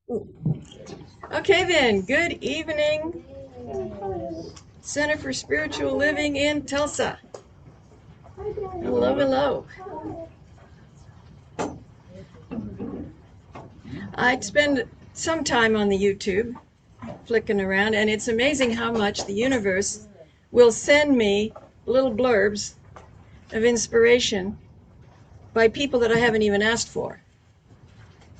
Okay then, good evening, Center for Spiritual Living in Tulsa. Hello, hello. I'd spend some time on the YouTube flicking around, and it's amazing how much the universe will send me little blurbs of inspiration by people that I haven't even asked for.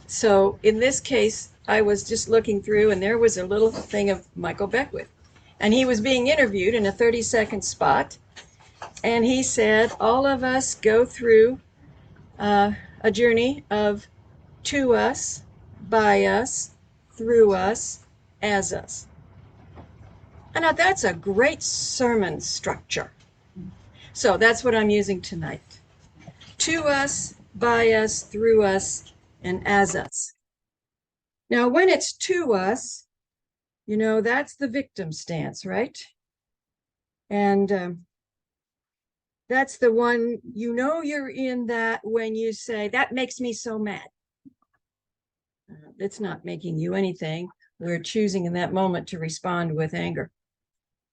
So in this case, I was just looking through, and there was a little thing of Michael Beckwith. And he was being interviewed in a 30-second spot. And he said, all of us go through a journey of to us, by us, through us, as us. And now that's a great sermon structure. So that's what I'm using tonight. To us, by us, through us, and as us. Now, when it's to us, that's the victim stance, right? And that's the one, you're in that when you say, that makes me so mad. It's not making you anything. We're choosing in that moment to respond with anger.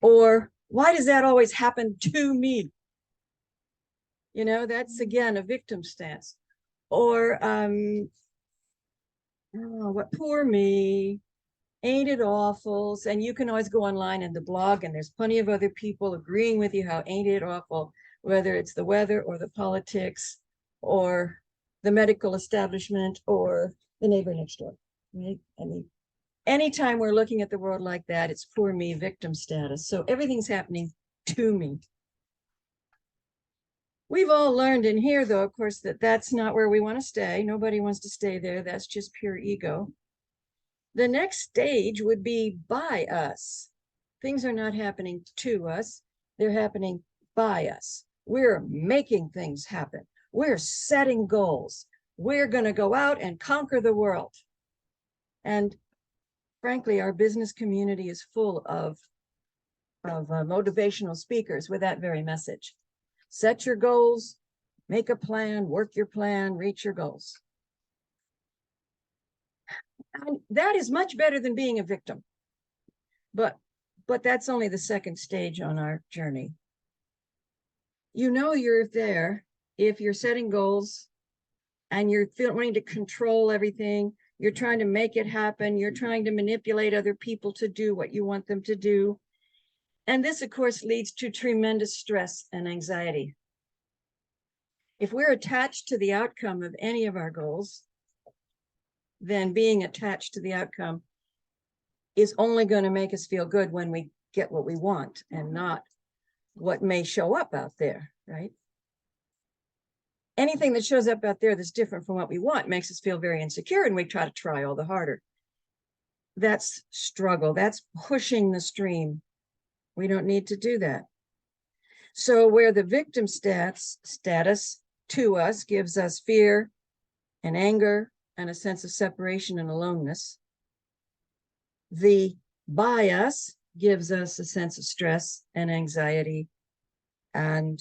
Or, why does that always happen to me? That's again a victim stance. Or, oh, what poor me, ain't it awful? And you can always go online in the blog, and there's plenty of other people agreeing with you how ain't it awful, whether it's the weather or the politics or the medical establishment or the neighbor next door, right? I mean, anytime we're looking at the world like that, it's poor me, victim status. So everything's happening to me. We've all learned in here, though, of course, that that's not where we want to stay. Nobody wants to stay there. That's just pure ego. The next stage would be by us. Things are not happening to us. They're happening by us. We're making things happen. We're setting goals. We're going to go out and conquer the world. And frankly, our business community is full of motivational speakers with that very message. Set your goals, make a plan, work your plan, reach your goals. And that is much better than being a victim. But that's only the second stage on our journey. You're there if you're setting goals and you're wanting to control everything. You're trying to make it happen. You're trying to manipulate other people to do what you want them to do. And this, of course, leads to tremendous stress and anxiety. If we're attached to the outcome of any of our goals, then being attached to the outcome is only going to make us feel good when we get what we want and not what may show up out there, right? Anything that shows up out there that's different from what we want makes us feel very insecure, and we try all the harder. That's struggle. That's pushing the stream. We don't need to do that. So where the victim status to us gives us fear and anger and a sense of separation and aloneness, the by us gives us a sense of stress and anxiety and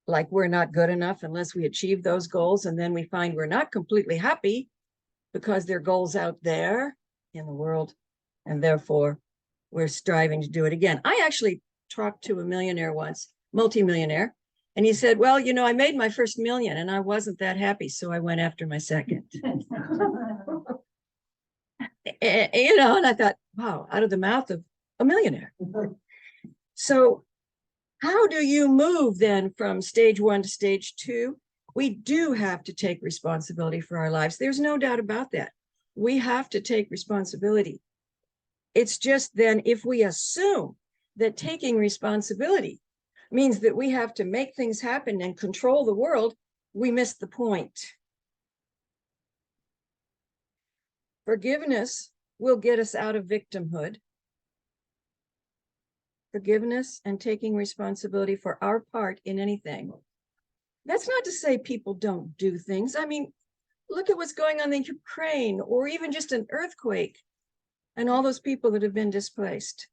like we're not good enough unless we achieve those goals. And then we find we're not completely happy because there are goals out there in the world. And therefore, we're striving to do it again. I actually talked to a millionaire once, multimillionaire, and he said, well, I made my first million and I wasn't that happy. So I went after my second. And I thought, wow, out of the mouth of a millionaire. So how do you move then from stage one to stage two? We do have to take responsibility for our lives. There's no doubt about that. We have to take responsibility. It's just then if we assume that taking responsibility means that we have to make things happen and control the world, we miss the point. Forgiveness will get us out of victimhood. Forgiveness and taking responsibility for our part in anything. That's not to say people don't do things. I mean, look at what's going on in Ukraine, or even just an earthquake and all those people that have been displaced.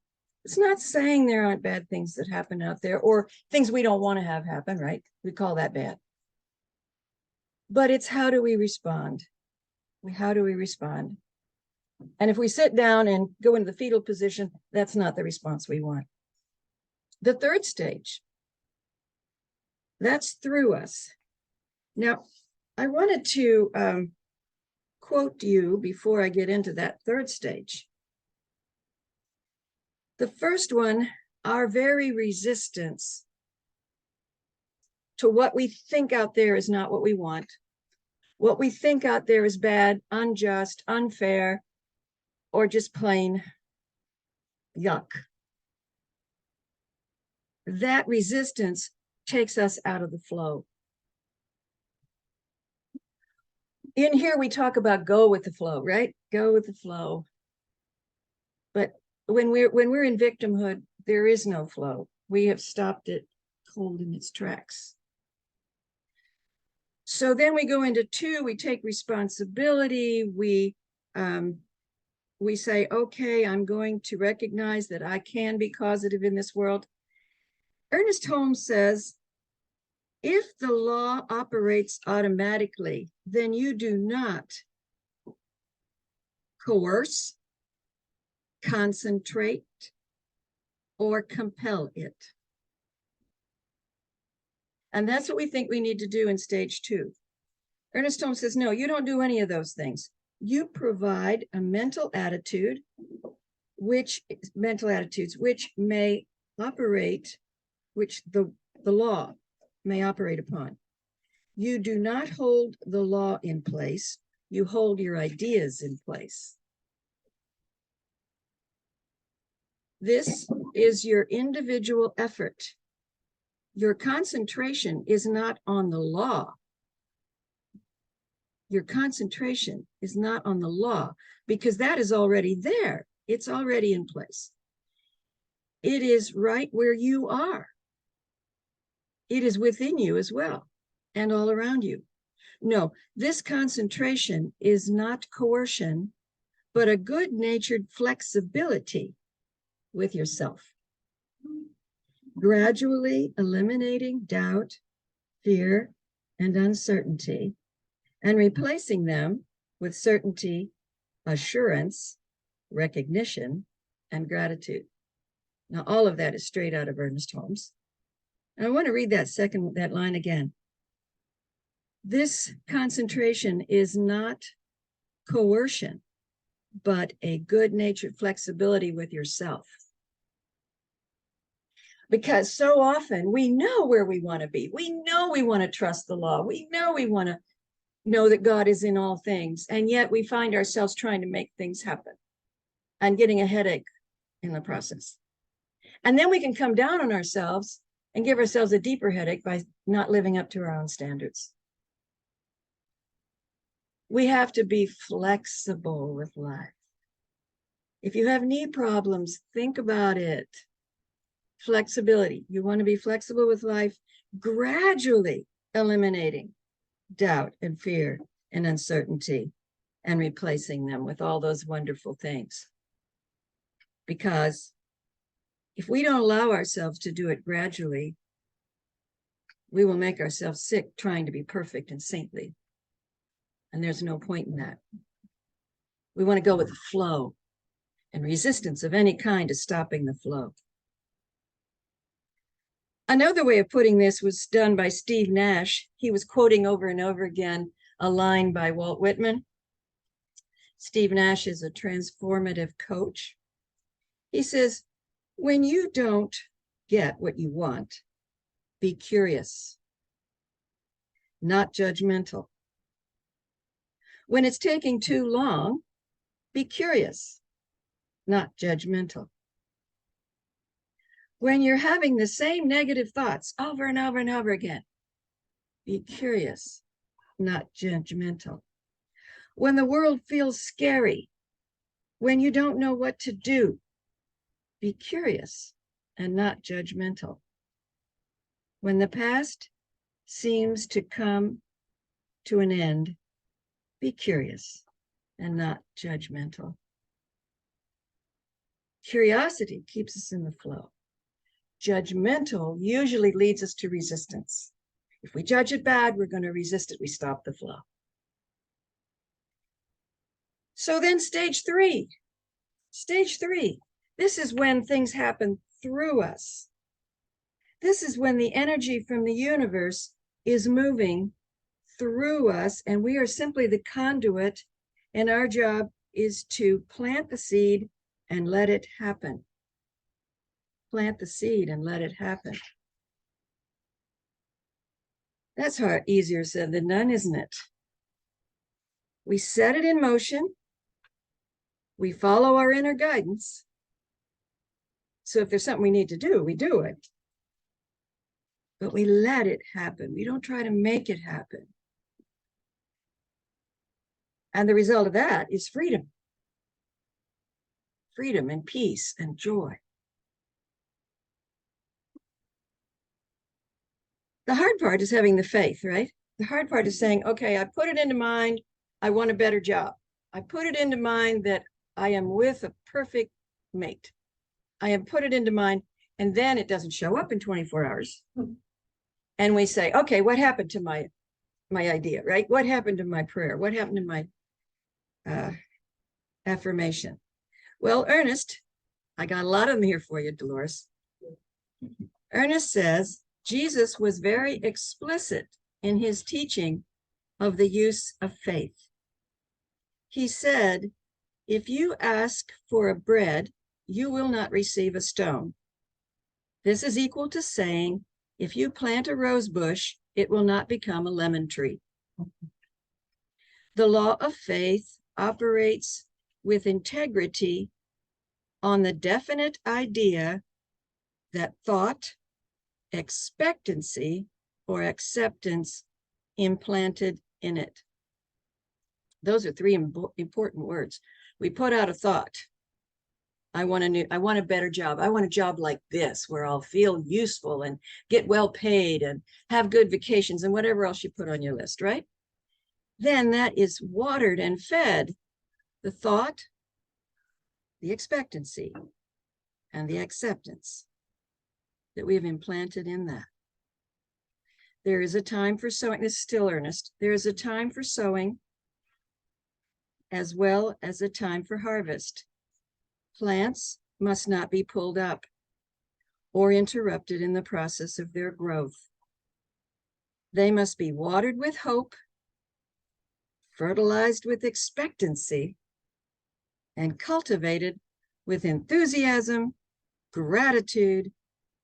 It's not saying there aren't bad things that happen out there or things we don't want to have happen, right? We call that bad. But it's how do we respond? How do we respond? And if we sit down and go into the fetal position, that's not the response we want. The third stage, that's through us. Now, I wanted to quote you before I get into that third stage. The first one, our very resistance to what we think out there is not what we want. What we think out there is bad, unjust, unfair, or just plain yuck. That resistance takes us out of the flow. In here, we talk about go with the flow, right? Go with the flow. But when we're in victimhood, there is no flow. We have stopped it cold in its tracks. So then we go into 2, we take responsibility. We say, okay, I'm going to recognize that I can be causative in this world. Ernest Holmes says, if the law operates automatically, then you do not coerce, concentrate, or compel it. And that's what we think we need to do in stage 2. Ernest Holmes says, no, you don't do any of those things. You provide a mental attitudes which may operate, which the law may operate upon. You do not hold the law in place. You hold your ideas in place. This is your individual effort. Your concentration is not on the law. Your concentration is not on the law, because that is already there. It's already in place. It is right where you are. It is within you as well, and all around you. No, this concentration is not coercion, but a good-natured flexibility with yourself. Gradually eliminating doubt, fear, and uncertainty, and replacing them with certainty, assurance, recognition, and gratitude. Now, all of that is straight out of Ernest Holmes. And I want to read that line again. This concentration is not coercion, but a good-natured flexibility with yourself. Because so often we know where we want to be. We know we want to trust the law. We know we want to know that God is in all things. And yet we find ourselves trying to make things happen and getting a headache in the process. And then we can come down on ourselves and give ourselves a deeper headache by not living up to our own standards. We have to be flexible with life. If you have knee problems, think about it. Flexibility. You want to be flexible with life, gradually eliminating doubt and fear and uncertainty and replacing them with all those wonderful things. Because if we don't allow ourselves to do it gradually, we will make ourselves sick trying to be perfect and saintly. And there's no point in that. We want to go with the flow, and resistance of any kind is stopping the flow. Another way of putting this was done by Steve Nash. He was quoting over and over again a line by Walt Whitman. Steve Nash is a transformative coach. He says, when you don't get what you want, be curious, not judgmental. When it's taking too long, be curious, not judgmental. When you're having the same negative thoughts over and over and over again, be curious, not judgmental. When the world feels scary, when you don't know what to do, be curious and not judgmental. When the past seems to come to an end, be curious and not judgmental. Curiosity keeps us in the flow. Judgmental usually leads us to resistance. If we judge it bad, we're going to resist it. We stop the flow. So then stage three, this is when things happen through us. This is when the energy from the universe is moving through us, and we are simply the conduit, and our job is to plant the seed and let it happen. Plant the seed and let it happen. That's hard, easier said than done, isn't it? We set it in motion. We follow our inner guidance. So if there's something we need to do, we do it. But we let it happen. We don't try to make it happen. And the result of that is freedom. Freedom and peace and joy. The hard part is having the faith, right? The hard part is saying, okay, I put it into mind, I want a better job. I put it into mind that I am with a perfect mate. I have put it into mind, and then it doesn't show up in 24 hours. And we say, okay, what happened to my idea, right? What happened to my prayer? What happened to my affirmation? Well, Ernest, I got a lot of them here for you, Dolores. Ernest says, Jesus was very explicit in his teaching of the use of faith. He said, if you ask for a bread, you will not receive a stone. This is equal to saying, if you plant a rose bush, it will not become a lemon tree. The law of faith operates with integrity on the definite idea that thought, expectancy, or acceptance implanted in it. Those are three important words. We put out a thought. I want a better job. I want a job like this, where I'll feel useful and get well paid and have good vacations and whatever else you put on your list, right? Then that is watered and fed. The thought, the expectancy, and the acceptance that we have implanted in that. There is a time for sowing. This is still Ernest. There is a time for sowing as well as a time for harvest. Plants must not be pulled up or interrupted in the process of their growth. They must be watered with hope, fertilized with expectancy, and cultivated with enthusiasm, gratitude,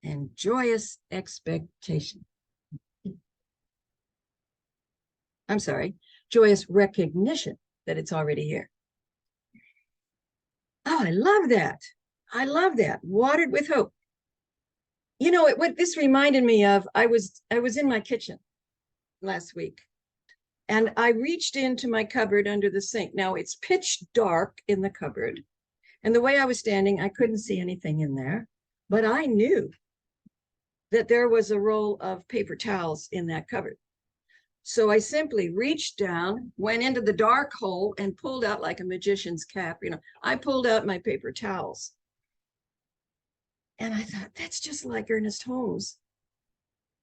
and joyous expectation. I'm sorry, joyous recognition that it's already here. Oh, I love that. I love that. Watered with hope. You know, what this reminded me of, I was in my kitchen last week, and I reached into my cupboard under the sink. Now it's pitch dark in the cupboard, and the way I was standing, I couldn't see anything in there, but I knew that there was a roll of paper towels in that cupboard. So I simply reached down, went into the dark hole, and pulled out like a magician's cap. You know, I pulled out my paper towels. And I thought, that's just like Ernest Holmes.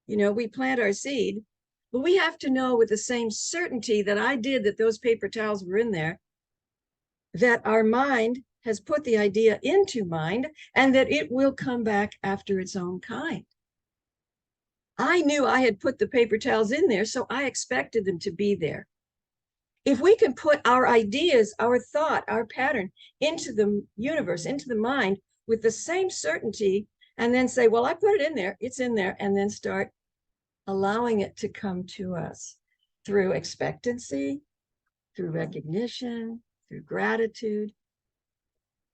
You know, we plant our seed, but we have to know with the same certainty that I did, that those paper towels were in there, that our mind has put the idea into mind, and that it will come back after its own kind. I knew I had put the paper towels in there, so I expected them to be there. If we can put our ideas, our thought, our pattern into the universe, into the mind with the same certainty, and then say, well, I put it in there, it's in there, and then start allowing it to come to us through expectancy, through recognition, through gratitude.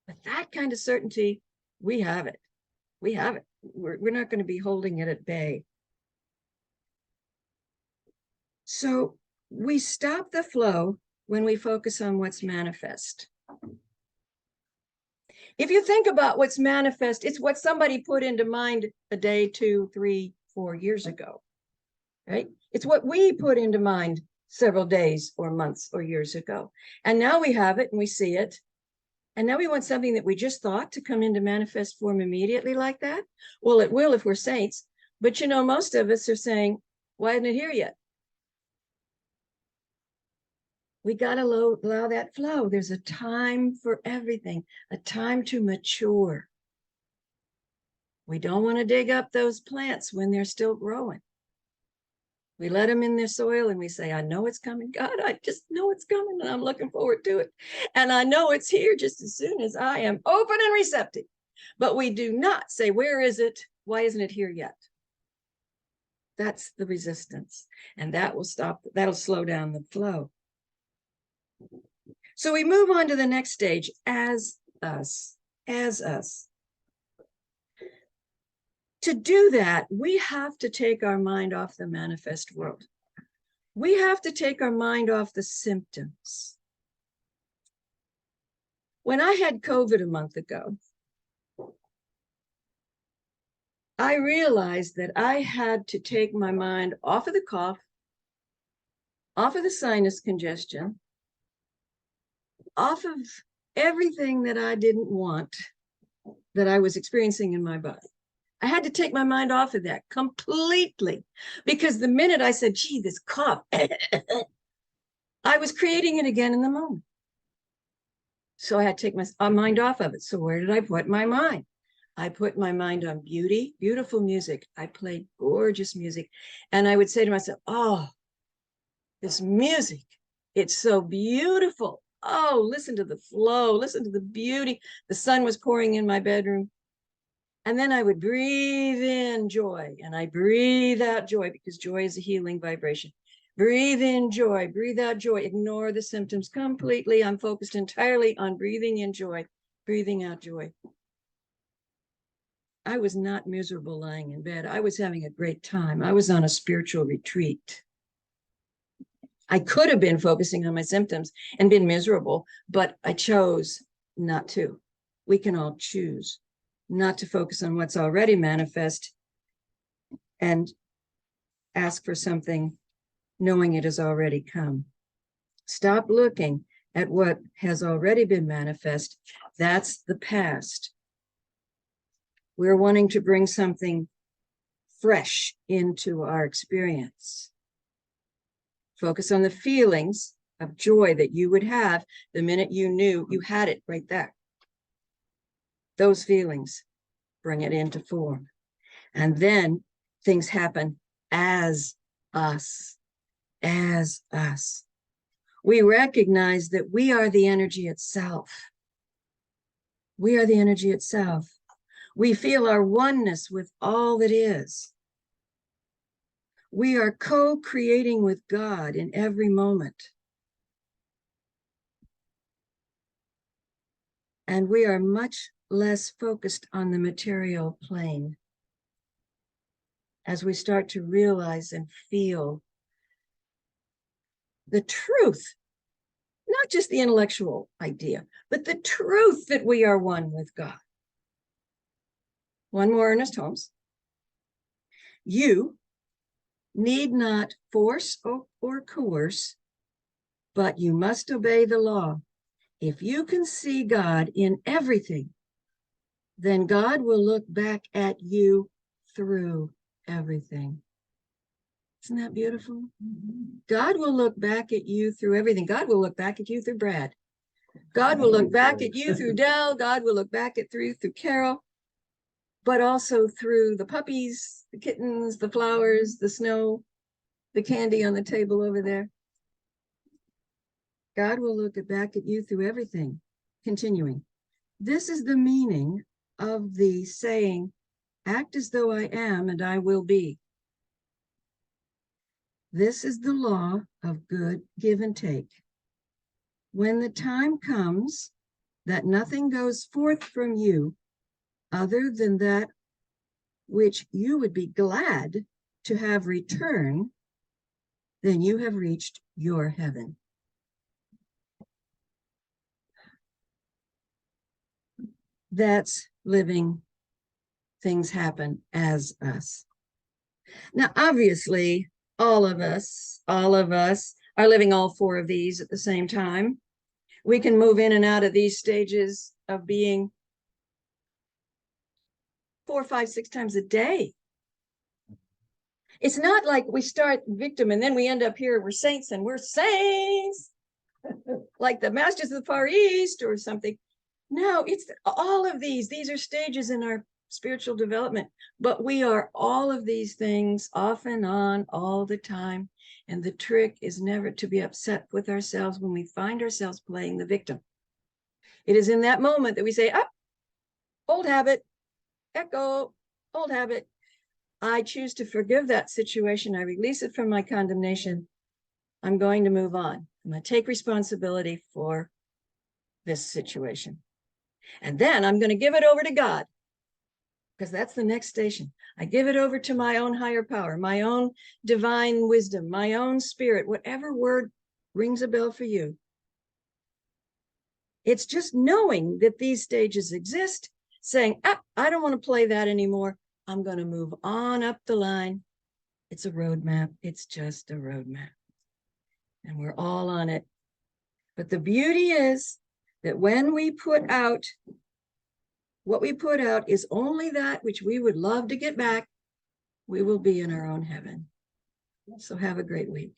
With that kind of certainty, we have it. We have it. We're not going to be holding it at bay. So we stop the flow when we focus on what's manifest. If you think about what's manifest, it's what somebody put into mind a day, 2, 3, 4 years ago, right? It's what we put into mind several days or months or years ago. And now we have it and we see it. And now we want something that we just thought to come into manifest form immediately like that. Well, it will if we're saints. But you know, most of us are saying, why isn't it here yet? We got to allow that flow. There's a time for everything, a time to mature. We don't want to dig up those plants when they're still growing. We let them in their soil and we say, I know it's coming. God, I just know it's coming and I'm looking forward to it. And I know it's here just as soon as I am open and receptive. But we do not say, where is it? Why isn't it here yet? That's the resistance. And that will stop, that'll slow down the flow. So we move on to the next stage, as us, as us. To do that, we have to take our mind off the manifest world. We have to take our mind off the symptoms. When I had COVID a month ago, I realized that I had to take my mind off of the cough, off of the sinus congestion, off of everything that I didn't want that I was experiencing in my body. I had to take my mind off of that completely, because the minute I said, gee, this cough, I was creating it again in the moment. So I had to take my mind off of it. So where did I put my mind? I put my mind on beauty, beautiful music. I played gorgeous music. And I would say to myself, oh, this music, it's so beautiful. Oh, listen to the flow, listen to the beauty. The sun was pouring in my bedroom. And then I would breathe in joy and I breathe out joy, because joy is a healing vibration. Breathe in joy, breathe out joy, ignore the symptoms completely. I'm focused entirely on breathing in joy, breathing out joy. I was not miserable lying in bed. I was having a great time. I was on a spiritual retreat. I could have been focusing on my symptoms and been miserable, but I chose not to. We can all choose not to focus on what's already manifest and ask for something knowing it has already come. Stop looking at what has already been manifest. That's the past. We're wanting to bring something fresh into our experience. Focus on the feelings of joy that you would have the minute you knew you had it right there. Those feelings, bring it into form. And then things happen as us, as us. We recognize that we are the energy itself. We are the energy itself. We feel our oneness with all that is. We are co-creating with God in every moment. And we are much less focused on the material plane as we start to realize and feel the truth, not just the intellectual idea, but the truth that we are one with God. One more, Ernest Holmes. You need not force or coerce, but you must obey the law. If you can see God in everything, then God will look back at you through everything. Isn't that beautiful? God will look back at you through everything. God will look back at you through Brad. God will look back at you through Dell. God will look back at through Carol, but also through the puppies, the kittens, the flowers, the snow, the candy on the table over there. God will look back at you through everything. Continuing. This is the meaning of the saying, act as though I am and I will be. This is the law of good give and take. When the time comes that nothing goes forth from you other than that which you would be glad to have return, then you have reached your heaven. That's living things happen as us. Now, obviously, all of us are living all four of these at the same time. We can move in and out of these stages of being 4, 5, 6 times a day. It's not like we start victim and then we end up here, we're saints and we're saints. like the Masters of the Far East or something. No, it's all of these. These are stages in our spiritual development, but we are all of these things off and on all the time. And the trick is never to be upset with ourselves when we find ourselves playing the victim. It is in that moment that we say, up, old habit, echo, old habit. I choose to forgive that situation. I release it from my condemnation. I'm going to move on. I'm going to take responsibility for this situation. And then I'm going to give it over to God, because that's the next station. I give it over to my own higher power, my own divine wisdom, my own spirit, whatever word rings a bell for you. It's just knowing that these stages exist, saying, I don't want to play that anymore. I'm going to move on up the line. It's a roadmap. It's just a roadmap. And we're all on it. But the beauty is that when we put out, what we put out is only that which we would love to get back. We will be in our own heaven. So have a great week.